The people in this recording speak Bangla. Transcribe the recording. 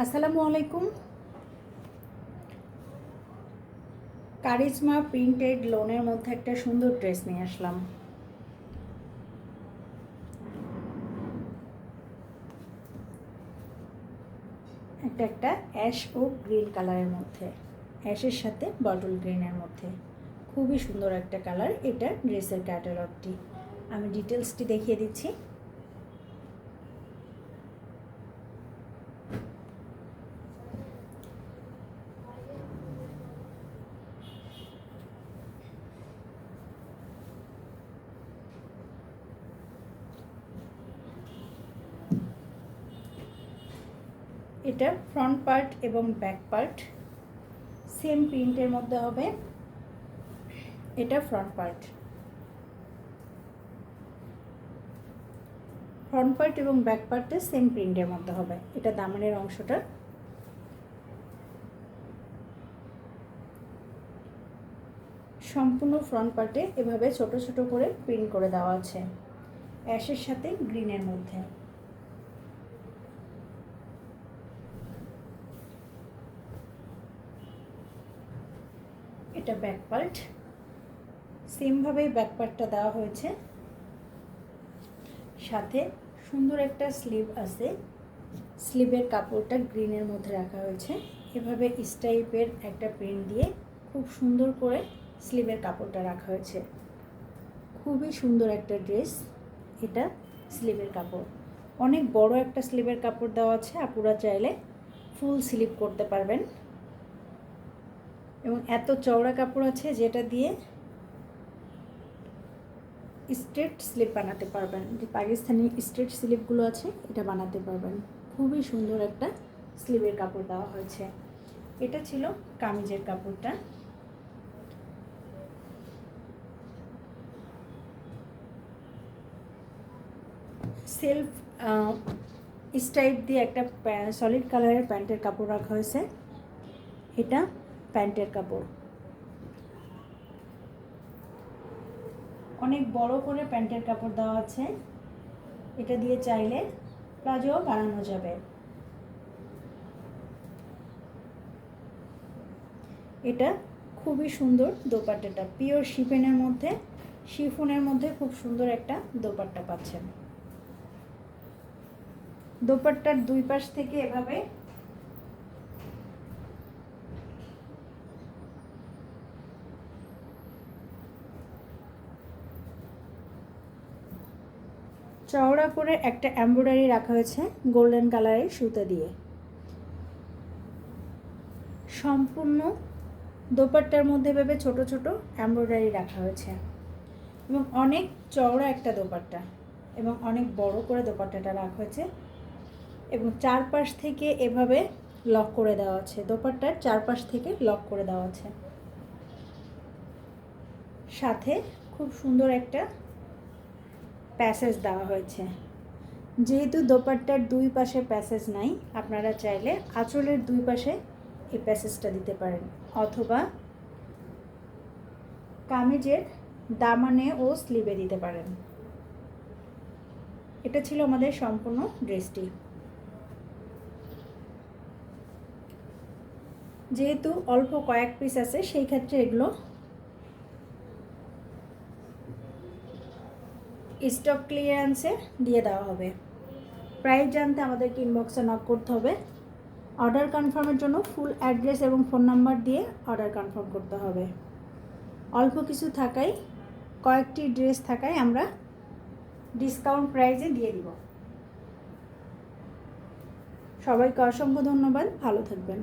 আসসালামু আলাইকুম। কারিজমা প্রিন্টেড লোনের মধ্যে একটা সুন্দর ড্রেস নিয়ে আসলাম। একটা অ্যাশ ও গ্রিন কালারের মধ্যে, অ্যাশের সাথে বটল গ্রিনের মধ্যে খুবই সুন্দর একটা কালার। এটা ড্রেসের ক্যাটালগটি আমি ডিটেলসটি দেখিয়ে দিচ্ছি। এটা ফ্রন্ট পার্ট এবং ব্যাক পার্ট সেম প্রিন্টের মধ্যে হবে। এটা ফ্রন্ট পার্ট এবং ব্যাক পার্টে সেম প্রিন্টের মধ্যে হবে। এটা দামানের অংশটা। সম্পূর্ণ ফ্রন্ট পার্টে এভাবে ছোট ছোট করে প্রিন্ট করে দেওয়া আছে অ্যাশের সাথে গ্রিনের মধ্যে। এটা ব্যাক পার্ট, সেমভাবেই ব্যাক পার্টটা দেওয়া হয়েছে। সাথে সুন্দর একটা স্লিভ আছে, স্লিভের কাপড়টা গ্রিনের মধ্যে রাখা হয়েছে। এভাবে স্টাইপের একটা প্রিন্ট দিয়ে খুব সুন্দর করে স্লিভের কাপড়টা রাখা হয়েছে। খুবই সুন্দর একটা ড্রেস। এটা স্লিভের কাপড়, অনেক বড় একটা স্লিভের কাপড় দেওয়া আছে। আপুরা চাইলে ফুল স্লিভ করতে পারবেন এবং এত চওড়া কাপড় আছে যেটা দিয়ে স্ট্রেট স্লিভ বানাতে পারবেন। যে পাকিস্তানি স্ট্রেট স্লিভগুলো আছে এটা বানাতে পারবেন। খুবই সুন্দর একটা স্লিভের কাপড় দেওয়া হয়েছে। এটা ছিল কামিজের কাপড়টা। সেলফ স্টাইপ দিয়ে একটা সলিড কালারের প্যান্টের কাপড় রাখা হয়েছে। এটা প্যান্টের কাপড়, অনেক বড় করে প্যান্টের কাপড় দেওয়া আছে। এটা দিয়ে চাইলে প্লাজো বানানো যাবে। এটা খুবই সুন্দর দোপাট্টাটা, পিওর শিফনের মধ্যে, শিফনের মধ্যে খুব সুন্দর একটা দোপাট্টা পাচ্ছেন। দোপাট্টার দুই পাশ থেকে এভাবে চওড়া করে একটা এমব্রয়ডারি রাখা হয়েছে গোল্ডেন কালারের সুতা দিয়ে। সম্পূর্ণ দোপাট্টার মধ্যে ভেবে ছোট ছোট এমব্রয়ডারি রাখা হয়েছে এবং অনেক চওড়া একটা দোপাট্টা এবং অনেক বড় করে দোপাট্টাটা রাখা হয়েছে এবং চারপাশ থেকে এভাবে লক করে দেওয়া আছে। দোপাট্টার চারপাশ থেকে লক করে দেওয়া আছে। সাথে খুব সুন্দর একটা প্যাসেজ দেওয়া হয়েছে। যেহেতু দোপাট্টার দুই পাশে প্যাসেজ নাই, আপনারা চাইলে আঁচলের দুই পাশে এই প্যাসেজটা দিতে পারেন অথবা কামিজের দামানে ও স্লিভে দিতে পারেন। এটা ছিল আমাদের সম্পূর্ণ ড্রেসটি। যেহেতু অল্প কয়েক পিস আছে সেই ক্ষেত্রে এগুলো স্টক ক্লিয়ারেন্সে দিয়ে দেওয়া হবে। প্রাইস জানতে আমাদেরকে ইনবক্সে নক করতে হবে। অর্ডার কনফার্মের জন্য ফুল অ্যাড্রেস এবং ফোন নাম্বার দিয়ে অর্ডার কনফার্ম করতে হবে। অল্প কিছু থাকায়, কয়েকটি ড্রেস থাকায় আমরা ডিসকাউন্ট প্রাইসে দিয়ে দিব। সবাইকে অসংখ্য ধন্যবাদ, ভালো থাকবেন।